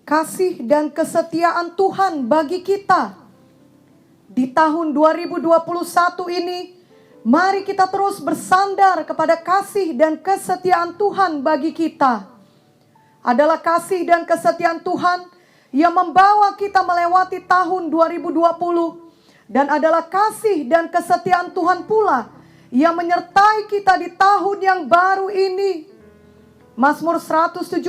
kasih dan kesetiaan Tuhan bagi kita. Di tahun 2021 ini, mari kita terus bersandar kepada kasih dan kesetiaan Tuhan bagi kita. Adalah kasih dan kesetiaan Tuhan yang membawa kita melewati tahun 2020. Dan adalah kasih dan kesetiaan Tuhan pula yang menyertai kita di tahun yang baru ini. Mazmur 117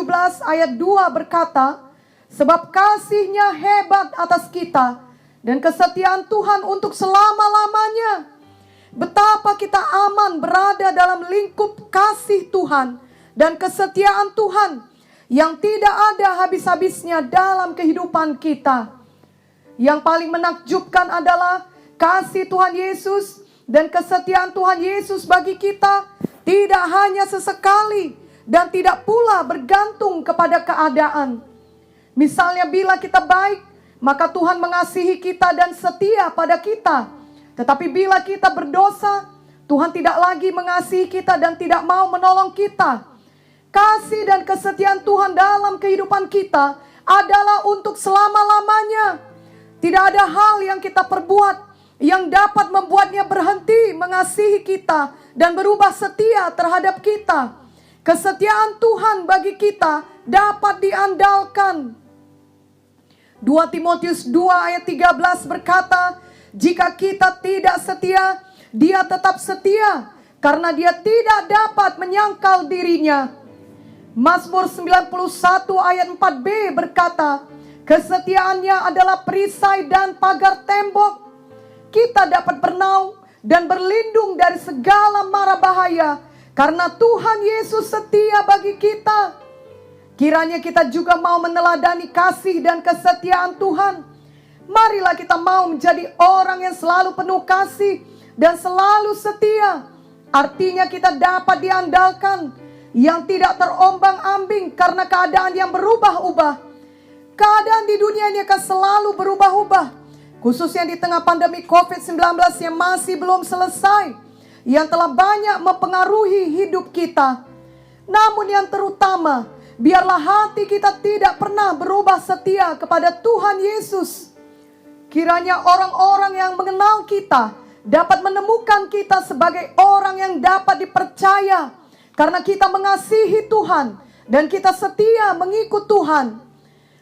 ayat 2 berkata, sebab kasih-Nya hebat atas kita dan kesetiaan Tuhan untuk selama-lamanya. Betapa kita aman berada dalam lingkup kasih Tuhan dan kesetiaan Tuhan yang tidak ada habis-habisnya dalam kehidupan kita. Yang paling menakjubkan adalah kasih Tuhan Yesus dan kesetiaan Tuhan Yesus bagi kita tidak hanya sesekali dan tidak pula bergantung kepada keadaan. Misalnya bila kita baik, maka Tuhan mengasihi kita dan setia pada kita. Tetapi bila kita berdosa, Tuhan tidak lagi mengasihi kita dan tidak mau menolong kita. Kasih dan kesetiaan Tuhan dalam kehidupan kita adalah untuk selama-lamanya. Tidak ada hal yang kita perbuat yang dapat membuatnya berhenti mengasihi kita dan berubah setia terhadap kita. Kesetiaan Tuhan bagi kita dapat diandalkan. 2 Timotius 2 ayat 13 berkata, jika kita tidak setia, Dia tetap setia, karena Dia tidak dapat menyangkal dirinya. Mazmur 91 ayat 4b berkata, kesetiaannya adalah perisai dan pagar tembok. Kita dapat bernaung dan berlindung dari segala mara bahaya, karena Tuhan Yesus setia bagi kita. Kiranya kita juga mau meneladani kasih dan kesetiaan Tuhan. Marilah kita mau menjadi orang yang selalu penuh kasih dan selalu setia. Artinya kita dapat diandalkan, yang tidak terombang-ambing karena keadaan yang berubah-ubah. Keadaan di dunia ini akan selalu berubah-ubah, khususnya di tengah pandemi COVID-19 yang masih belum selesai, yang telah banyak mempengaruhi hidup kita. Namun yang terutama, biarlah hati kita tidak pernah berubah setia kepada Tuhan Yesus. Kiranya orang-orang yang mengenal kita dapat menemukan kita sebagai orang yang dapat dipercaya, karena kita mengasihi Tuhan dan kita setia mengikut Tuhan.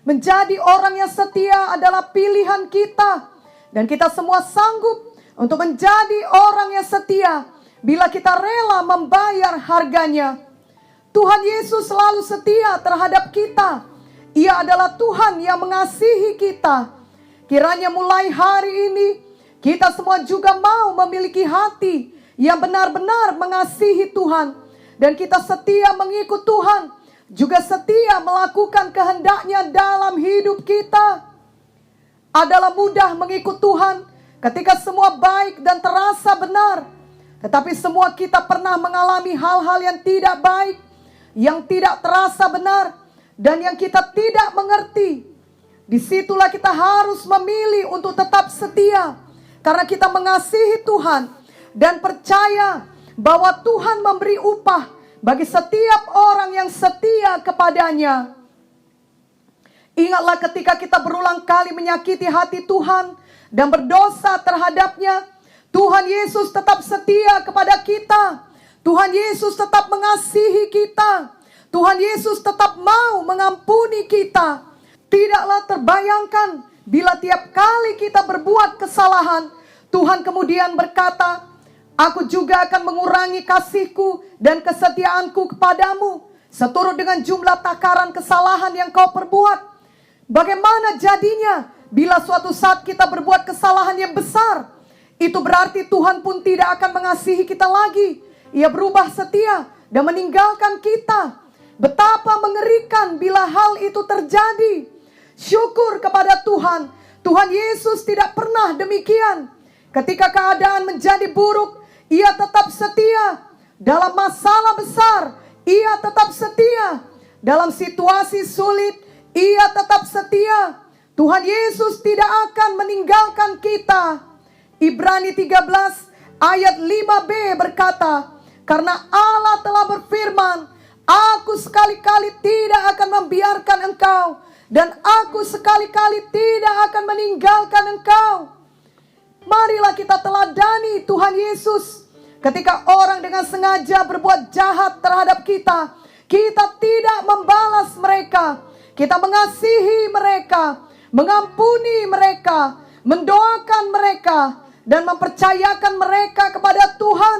Menjadi orang yang setia adalah pilihan kita, dan kita semua sanggup untuk menjadi orang yang setia bila kita rela membayar harganya. Tuhan Yesus selalu setia terhadap kita. Ia adalah Tuhan yang mengasihi kita. Kiranya mulai hari ini kita semua juga mau memiliki hati yang benar-benar mengasihi Tuhan, dan kita setia mengikut Tuhan, juga setia melakukan kehendak-Nya dalam hidup kita. Adalah mudah mengikut Tuhan ketika semua baik dan terasa benar. Tetapi semua kita pernah mengalami hal-hal yang tidak baik, yang tidak terasa benar, dan yang kita tidak mengerti. Disitulah kita harus memilih untuk tetap setia, karena kita mengasihi Tuhan dan percaya bahwa Tuhan memberi upah bagi setiap orang yang setia kepadanya. Ingatlah ketika kita berulang kali menyakiti hati Tuhan dan berdosa terhadapnya, Tuhan Yesus tetap setia kepada kita. Tuhan Yesus tetap mengasihi kita. Tuhan Yesus tetap mau mengampuni kita. Tidaklah terbayangkan bila tiap kali kita berbuat kesalahan, Tuhan kemudian berkata, aku juga akan mengurangi kasihku dan kesetiaanku kepadamu seturut dengan jumlah takaran kesalahan yang kau perbuat. Bagaimana jadinya bila suatu saat kita berbuat kesalahan yang besar? Itu berarti Tuhan pun tidak akan mengasihi kita lagi. Ia berubah setia dan meninggalkan kita. Betapa mengerikan bila hal itu terjadi. Syukur kepada Tuhan, Tuhan Yesus tidak pernah demikian. Ketika keadaan menjadi buruk, Ia tetap setia. Dalam masalah besar, Ia tetap setia. Dalam situasi sulit, Ia tetap setia. Tuhan Yesus tidak akan meninggalkan kita. Ibrani 13 ayat 5b berkata, karena Allah telah berfirman, aku sekali-kali tidak akan membiarkan engkau dan aku sekali-kali tidak akan meninggalkan engkau. Marilah kita teladani Tuhan Yesus. Ketika orang dengan sengaja berbuat jahat terhadap kita, kita tidak membalas mereka. Kita mengasihi mereka, mengampuni mereka, mendoakan mereka, dan mempercayakan mereka kepada Tuhan.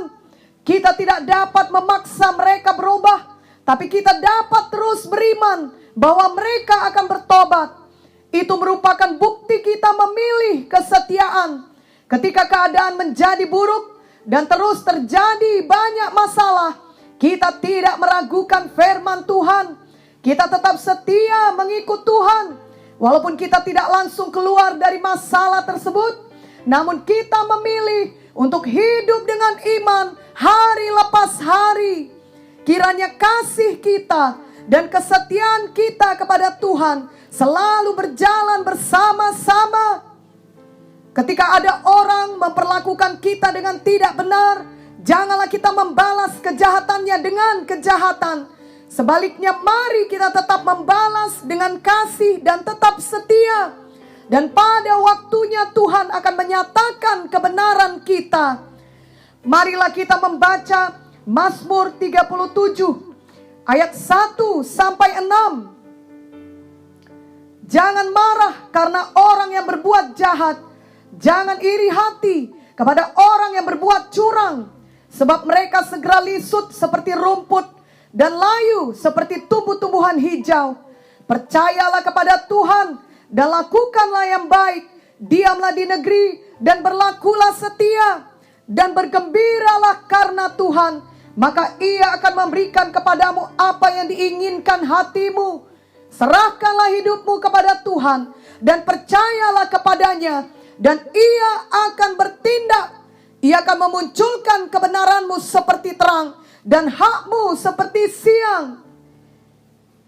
Kita tidak dapat memaksa mereka berubah, tapi kita dapat terus beriman bahwa mereka akan bertobat. Itu merupakan bukti kita memilih kesetiaan. Ketika keadaan menjadi buruk dan terus terjadi banyak masalah, kita tidak meragukan firman Tuhan. Kita tetap setia mengikut Tuhan. Walaupun kita tidak langsung keluar dari masalah tersebut, namun kita memilih untuk hidup dengan iman hari lepas hari. Kiranya kasih kita dan kesetiaan kita kepada Tuhan selalu berjalan bersama-sama. Ketika ada orang memperlakukan kita dengan tidak benar, janganlah kita membalas kejahatannya dengan kejahatan. Sebaliknya, mari kita tetap membalas dengan kasih dan tetap setia. Dan pada waktunya Tuhan akan menyatakan kebenaran kita. Marilah kita membaca Mazmur 37 ayat 1 sampai 6. Jangan marah karena orang yang berbuat jahat. Jangan iri hati kepada orang yang berbuat curang, sebab mereka segera lisut seperti rumput dan layu seperti tumbuh-tumbuhan hijau. Percayalah kepada Tuhan dan lakukanlah yang baik. Diamlah di negeri dan berlakulah setia, dan bergembiralah karena Tuhan, maka Ia akan memberikan kepadamu apa yang diinginkan hatimu. Serahkanlah hidupmu kepada Tuhan dan percayalah kepadanya, dan Ia akan bertindak. Ia akan memunculkan kebenaranmu seperti terang dan hakmu seperti siang.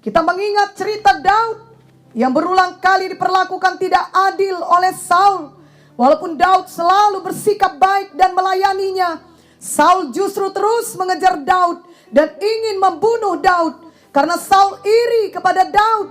Kita mengingat cerita Daud yang berulang kali diperlakukan tidak adil oleh Saul. Walaupun Daud selalu bersikap baik dan melayaninya, Saul justru terus mengejar Daud dan ingin membunuh Daud karena Saul iri kepada Daud.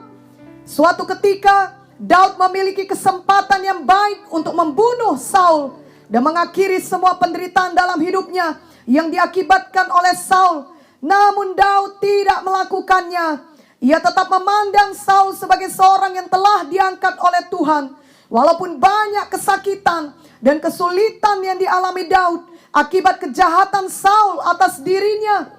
Suatu ketika Daud memiliki kesempatan yang baik untuk membunuh Saul dan mengakhiri semua penderitaan dalam hidupnya yang diakibatkan oleh Saul. Namun Daud tidak melakukannya. Ia tetap memandang Saul sebagai seorang yang telah diangkat oleh Tuhan. Walaupun banyak kesakitan dan kesulitan yang dialami Daud akibat kejahatan Saul atas dirinya,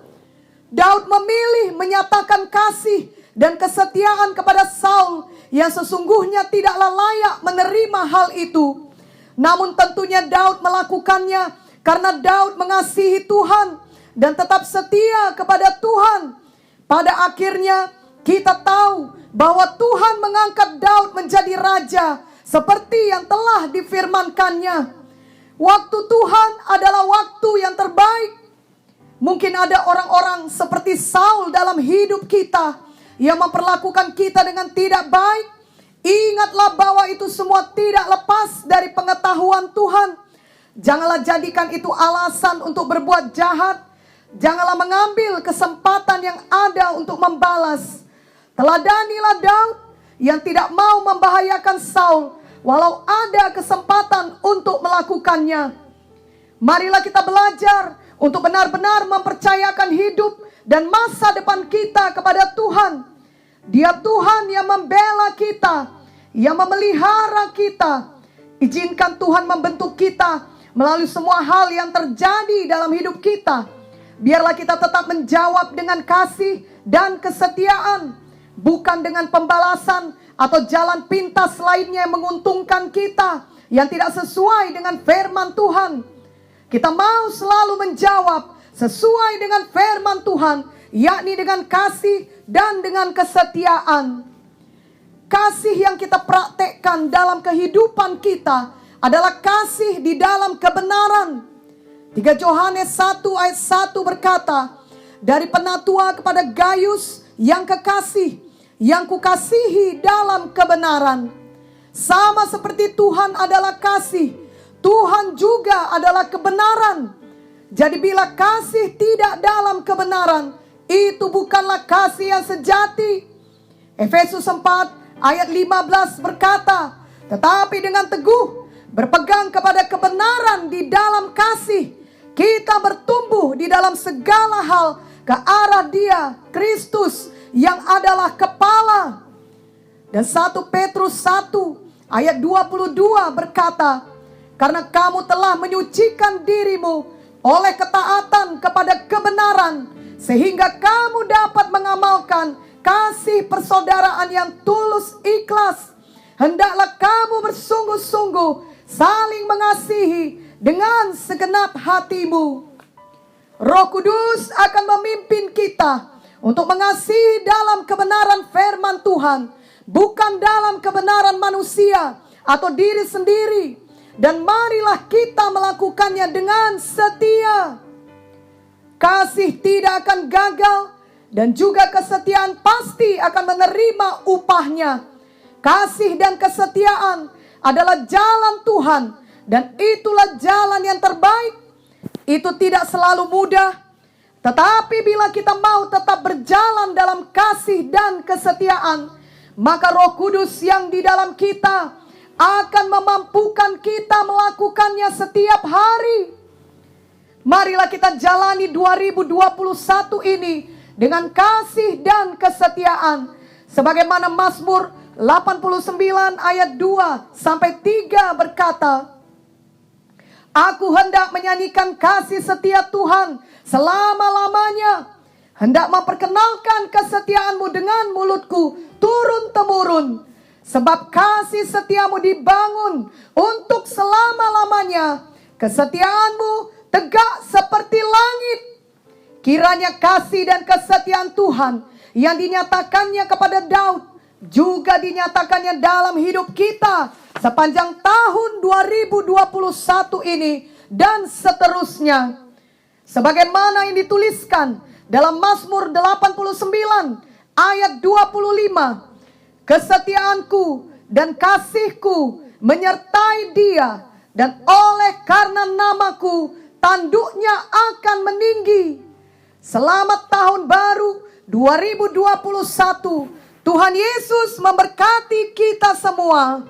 Daud memilih menyatakan kasih dan kesetiaan kepada Saul yang sesungguhnya tidaklah layak menerima hal itu. Namun tentunya Daud melakukannya karena Daud mengasihi Tuhan dan tetap setia kepada Tuhan. Pada akhirnya kita tahu bahwa Tuhan mengangkat Daud menjadi raja seperti yang telah difirmankannya. Waktu Tuhan adalah waktu yang terbaik. Mungkin ada orang-orang seperti Saul dalam hidup kita yang memperlakukan kita dengan tidak baik. Ingatlah bahwa itu semua tidak lepas dari pengetahuan Tuhan. Janganlah jadikan itu alasan untuk berbuat jahat. Janganlah mengambil kesempatan yang ada untuk membalas. Teladanilah Daud yang tidak mau membahayakan Saul walau ada kesempatan untuk melakukannya. Marilah kita belajar untuk benar-benar mempercayakan hidup dan masa depan kita kepada Tuhan. Dia Tuhan yang membela kita, yang memelihara kita. Izinkan Tuhan membentuk kita melalui semua hal yang terjadi dalam hidup kita. Biarlah kita tetap menjawab dengan kasih dan kesetiaan, bukan dengan pembalasan atau jalan pintas lainnya yang menguntungkan kita, yang tidak sesuai dengan firman Tuhan. Kita mau selalu menjawab sesuai dengan firman Tuhan, yakni dengan kasih dan dengan kesetiaan. Kasih yang kita praktekkan dalam kehidupan kita adalah kasih di dalam kebenaran. 3 Yohanes 1 ayat 1 berkata, dari penatua kepada Gaius yang kekasih, yang kukasihi dalam kebenaran. Sama seperti Tuhan adalah kasih, Tuhan juga adalah kebenaran. Jadi bila kasih tidak dalam kebenaran, itu bukanlah kasih yang sejati. Efesus 4 ayat 15 berkata, tetapi dengan teguh berpegang kepada kebenaran di dalam kasih, kita bertumbuh di dalam segala hal ke arah Dia, Kristus, yang adalah kepala. Dan 1 Petrus 1 ayat 22 berkata, karena kamu telah menyucikan dirimu oleh ketaatan kepada kebenaran, sehingga kamu dapat mengamalkan kasih persaudaraan yang tulus ikhlas. Hendaklah kamu bersungguh-sungguh saling mengasihi dengan segenap hatimu. Roh Kudus akan memimpin kita untuk mengasihi dalam kebenaran firman Tuhan, bukan dalam kebenaran manusia atau diri sendiri. Dan marilah kita melakukannya dengan setia. Kasih tidak akan gagal, dan juga kesetiaan pasti akan menerima upahnya. Kasih dan kesetiaan adalah jalan Tuhan, dan itulah jalan yang terbaik. Itu tidak selalu mudah, tetapi bila kita mau tetap berjalan dalam kasih dan kesetiaan, maka Roh Kudus yang di dalam kita akan memampukan kita melakukannya setiap hari. Marilah kita jalani 2021 ini dengan kasih dan kesetiaan. Sebagaimana Mazmur 89 ayat 2 sampai 3 berkata, aku hendak menyanyikan kasih setia Tuhan selama-lamanya, hendak memperkenalkan kesetiaanmu dengan mulutku turun-temurun. Sebab kasih setiamu dibangun untuk selama-lamanya, kesetiaanmu tegak seperti langit. Kiranya kasih dan kesetiaan Tuhan yang dinyatakannya kepada Daud juga dinyatakannya dalam hidup kita sepanjang tahun 2021 ini dan seterusnya. Sebagaimana yang dituliskan dalam Mazmur 89 ayat 25. Kesetiaanku dan kasihku menyertai dia, dan oleh karena namaku tanduknya akan meninggi. Selamat tahun baru 2021. Tuhan Yesus memberkati kita semua.